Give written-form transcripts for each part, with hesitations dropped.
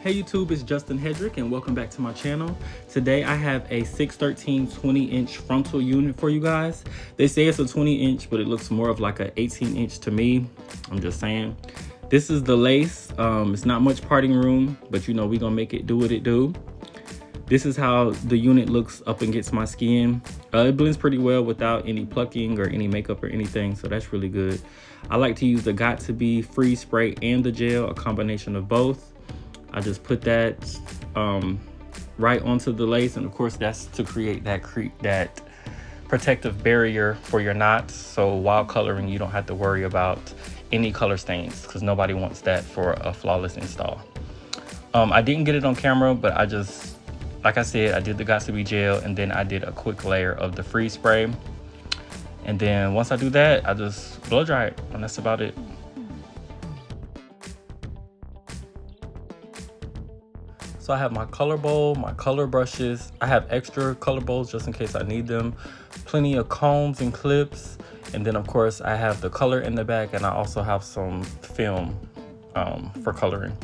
Hey YouTube, it's Justin Hedrick and welcome back to my channel. Today I have a 613 20-inch frontal unit for you guys. They say it's a 20-inch, but it looks more of like an 18-inch to me. I'm just saying. This is the lace. It's not much parting room, but you know we're gonna make it do what it do. This is how the unit looks up against my skin. It blends pretty well without any plucking or any makeup or anything, so that's really good. I like to use the Got To Be freeze spray and the gel, a combination of both. I just put that right onto the lace, and of course that's to create that protective barrier for your knots, so while coloring you don't have to worry about any color stains, because nobody wants that for a flawless install. I didn't get it on camera, but I just, like I said, I did the Got To Be gel, and then I did a quick layer of the freeze spray, and then once I do that I just blow dry it, and that's about it. So I have my color bowl, my color brushes. I have extra color bowls just in case I need them. Plenty of combs and clips. And then of course I have the color in the back, and I also have some film for coloring.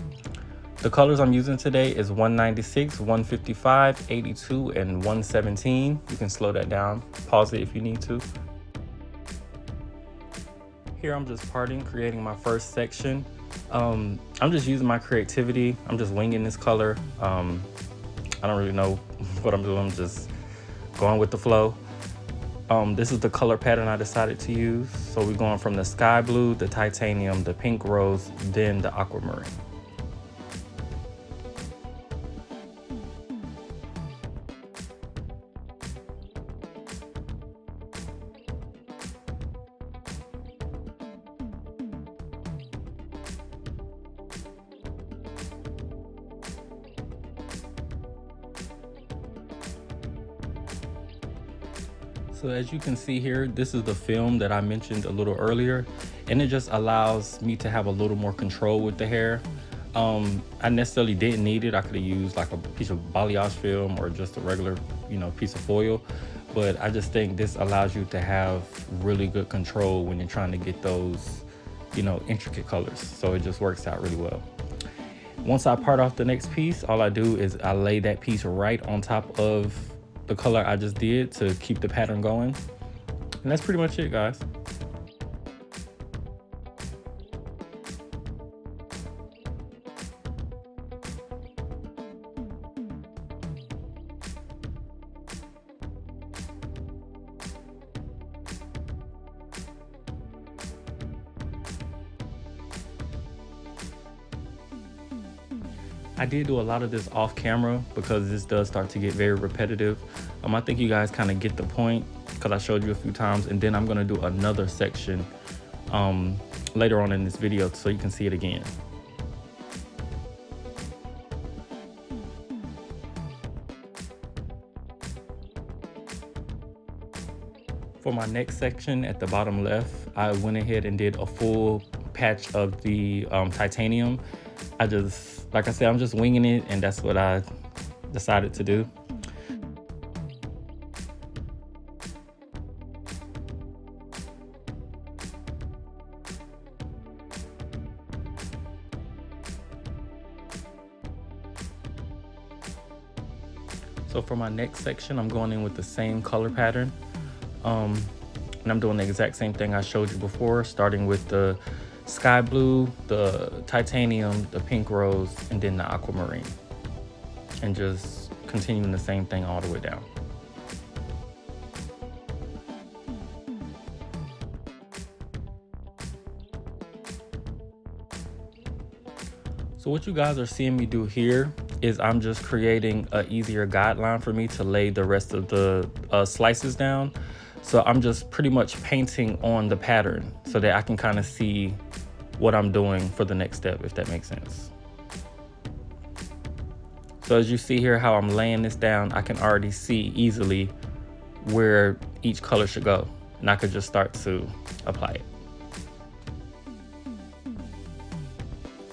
The colors I'm using today is 196, 155, 82, and 117. You can slow that down, pause it if you need to. Here I'm just parting, creating my first section. I'm just using my creativity. I'm just winging this color. I don't really know what I'm doing. I'm just going with the flow. This is the color pattern I decided to use. So we're going from the sky blue, the titanium, the pink rose, then the aquamarine. So as you can see here, this is the film that I mentioned a little earlier, and it just allows me to have a little more control with the hair. I necessarily didn't need it. I could have used like a piece of balayage film or just a regular, piece of foil. But I just think this allows you to have really good control when you're trying to get those, intricate colors. So it just works out really well. Once I part off the next piece, all I do is I lay that piece right on top of the color I just did to keep the pattern going. And that's pretty much it, guys. I did do a lot of this off camera because this does start to get very repetitive. I think you guys kind of get the point because I showed you a few times, and then I'm gonna do another section later on in this video so you can see it again. For my next section at the bottom left, I went ahead and did a full patch of the titanium. Like I said, I'm just winging it, and that's what I decided to do. So for my next section, I'm going in with the same color pattern. And I'm doing the exact same thing I showed you before, starting with the sky blue, the titanium, the pink rose, and then the aquamarine, and just continuing the same thing all the way down. So what you guys are seeing me do here is I'm just creating an easier guideline for me to lay the rest of the slices down. So I'm just pretty much painting on the pattern so that I can kind of see what I'm doing for the next step, if that makes sense. So as you see here how I'm laying this down, I can already see easily where each color should go, and I could just start to apply it.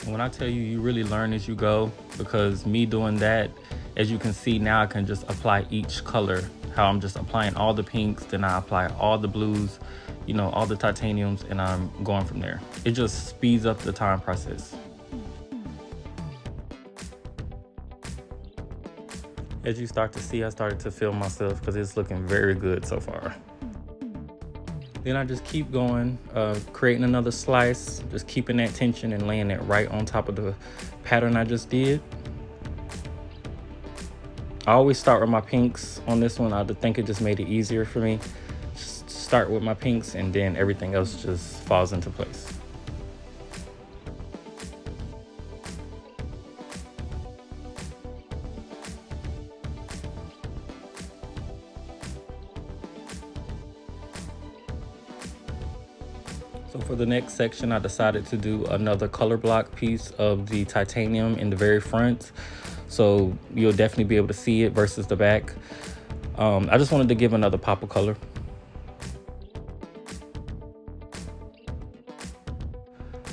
And when I tell you, you really learn as you go, because me doing that, as you can see now, I can just apply each color, how I'm just applying all the pinks, then I apply all the blues, all the titaniums, and I'm going from there. It just speeds up the time process. As you start to see, I started to film myself because it's looking very good so far. Then I just keep going, creating another slice, just keeping that tension and laying it right on top of the pattern I just did. I always start with my pinks on this one. I think it just made it easier for me. Just start with my pinks and then everything else just falls into place. So for the next section, I decided to do another color block piece of the titanium in the very front. So you'll definitely be able to see it versus the back. I just wanted to give another pop of color.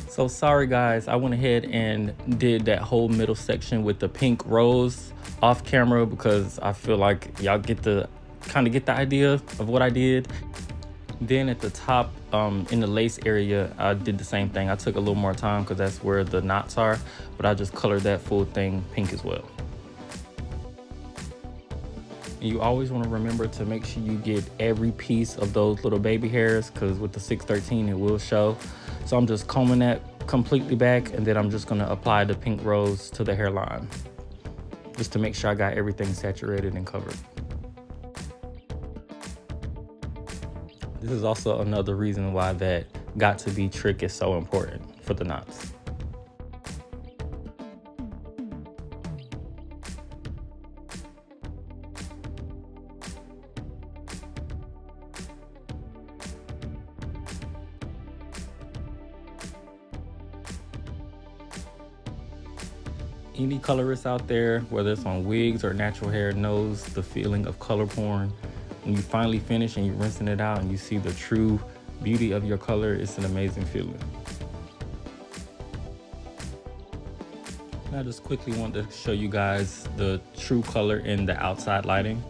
So sorry guys, I went ahead and did that whole middle section with the pink rose off camera because I feel like y'all kind of get the idea of what I did. Then at the top, in the lace area, I did the same thing. I took a little more time because that's where the knots are, but I just colored that full thing pink as well. And you always want to remember to make sure you get every piece of those little baby hairs because with the 613 it will show. So I'm just combing that completely back and then I'm just going to apply the pink rose to the hairline just to make sure I got everything saturated and covered. This is also another reason why that got to be trick is so important for the knots. Any colorist out there, whether it's on wigs or natural hair, knows the feeling of color porn. When you finally finish and you're rinsing it out and you see the true beauty of your color, it's an amazing feeling. I just quickly want to show you guys the true color in the outside lighting.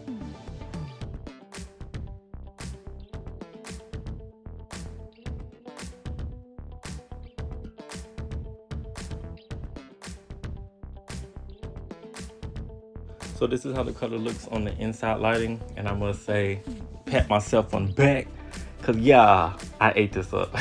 So this is how the color looks on the inside lighting, and I must say, pat myself on the back, cause yeah, I ate this up.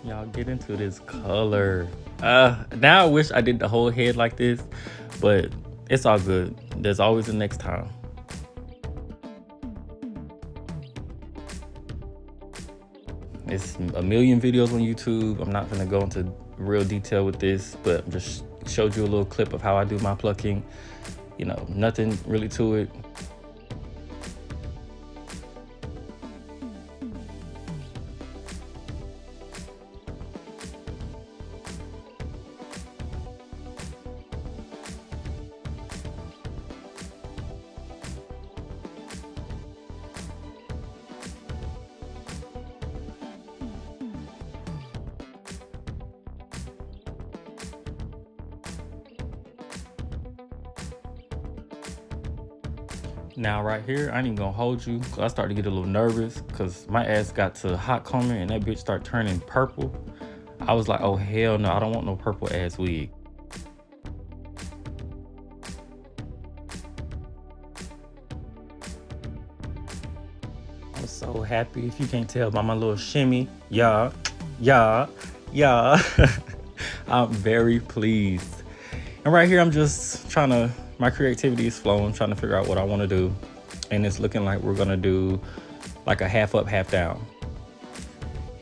Y'all get into this color. Now I wish I did the whole head like this, but it's all good. There's always a next time. It's a million videos on YouTube. I'm not gonna go into real detail with this, but just showed you a little clip of how I do my plucking. You know, nothing really to it. Now right here, I ain't even gonna hold you, cause I started to get a little nervous because my ass got to hot combing and that bitch started turning purple. I was like, oh hell no, I don't want no purple ass wig. I'm so happy, if you can't tell by my little shimmy. Yeah. I'm very pleased. And right here, I'm just trying to, my creativity is flowing, trying to figure out what I want to do. And it's looking like we're gonna do like a half up, half down.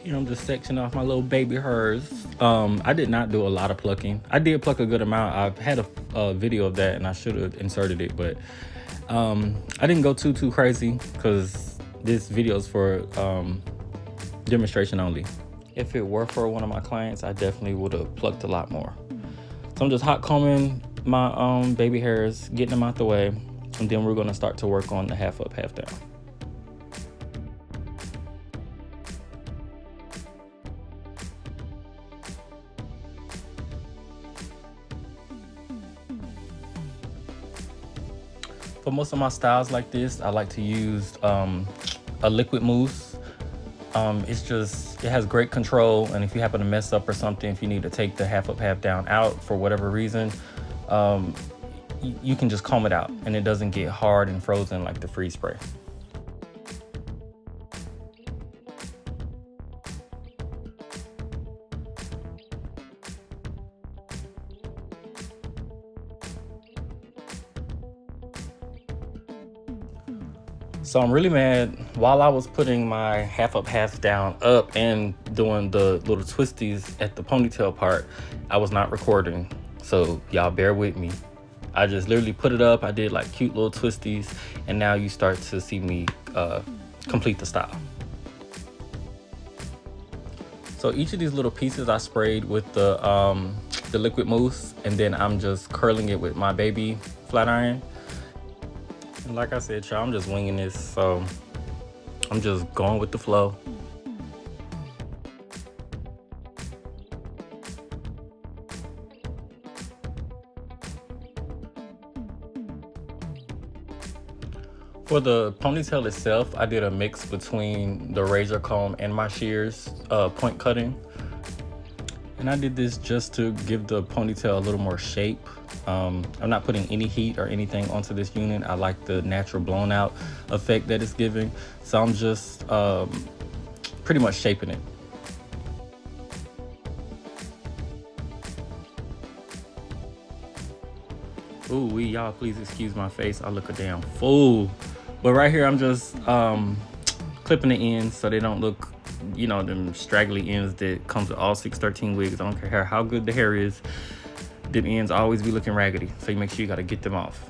Here I'm just sectioning off my little baby hairs. I did not do a lot of plucking. I did pluck a good amount. I've had a video of that and I should have inserted it, but I didn't go too crazy because this video is for demonstration only. If it were for one of my clients, I definitely would have plucked a lot more. So I'm just hot combing my baby hairs, getting them out the way. and then we're gonna start to work on the half up, half down. For most of my styles like this, I like to use a liquid mousse. It has great control, and if you happen to mess up or something, if you need to take the half up, half down out for whatever reason, you can just comb it out and it doesn't get hard and frozen like the freeze spray. So I'm really mad. While I was putting my half up, half down up and doing the little twisties at the ponytail part, I was not recording. So y'all bear with me. I just literally put it up. I did like cute little twisties, and now you start to see me complete the style. So each of these little pieces I sprayed with the liquid mousse, and then I'm just curling it with my baby flat iron. And like I said, y'all, I'm just winging this, so I'm just going with the flow. For the ponytail itself, I did a mix between the razor comb and my shears point cutting. And I did this just to give the ponytail a little more shape. I'm not putting any heat or anything onto this unit. I like the natural blown out effect that it's giving. So I'm just pretty much shaping it. Ooh, y'all please excuse my face. I look a damn fool. But right here, I'm just clipping the ends so they don't look, you know, them straggly ends that comes with all 613 wigs. I don't care how good the hair is. Them ends always be looking raggedy, so you make sure you gotta get them off.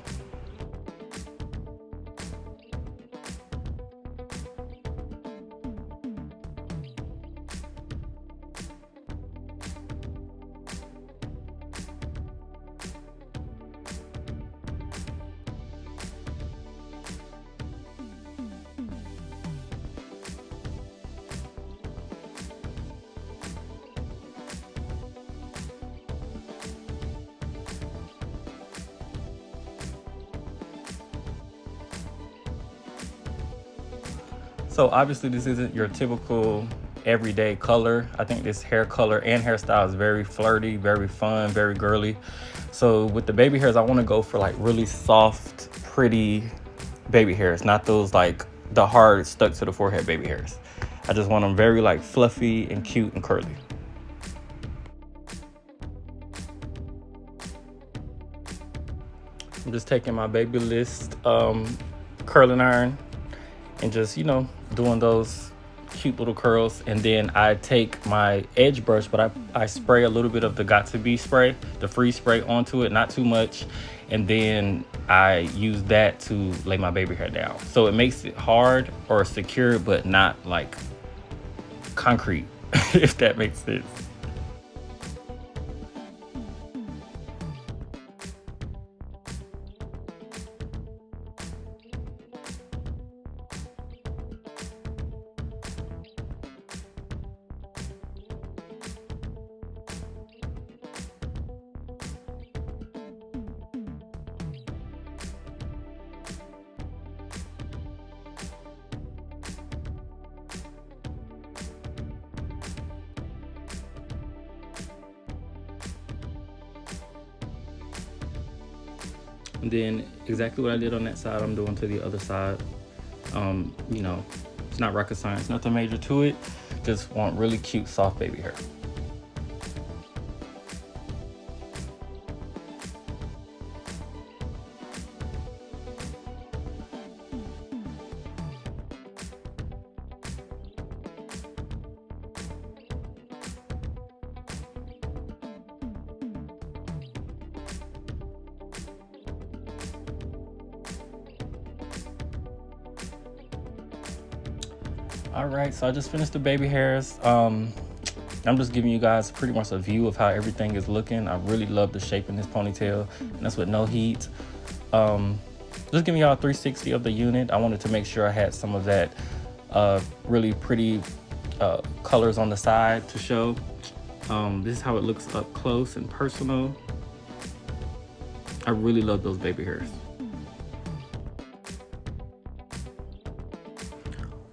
So obviously this isn't your typical everyday color. I think this hair color and hairstyle is very flirty, very fun, very girly. So with the baby hairs, I want to go for like really soft, pretty baby hairs, not those like the hard stuck to the forehead baby hairs. I just want them very like fluffy and cute and curly. I'm just taking my Babyliss curling iron and just, you know, doing those cute little curls. And then I take my edge brush, but I spray a little bit of the Got To Be spray, the freeze spray, onto it, not too much. And then I use that to lay my baby hair down. So it makes it hard or secure, but not like concrete, if that makes sense. And then exactly what I did on that side, I'm doing to the other side. You know, it's not rocket science, nothing major to it. Just want really cute, soft baby hair. All right, so I just finished the baby hairs. I'm just giving you guys pretty much a view of how everything is looking. I really love the shape in this ponytail, and that's with no heat. Just giving y'all a 360 of the unit. I wanted to make sure I had some of that really pretty colors on the side to show. This is how it looks up close and personal. I really love those baby hairs.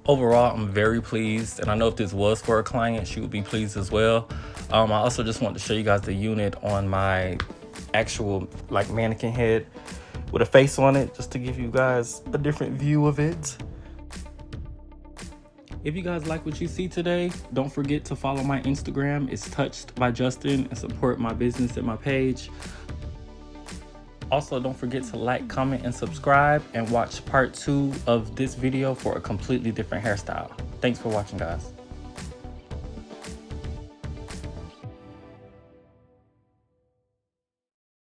Overall, I'm very pleased, and I know if this was for a client, she would be pleased as well. I also just want to show you guys the unit on my actual like mannequin head with a face on it, just to give you guys a different view of it. If you guys like what you see today, don't forget to follow my Instagram. It's Touched by Justin, and support my business and my page. Also, don't forget to like, comment, and subscribe, and watch part 2 of this video for a completely different hairstyle. Thanks for watching, guys.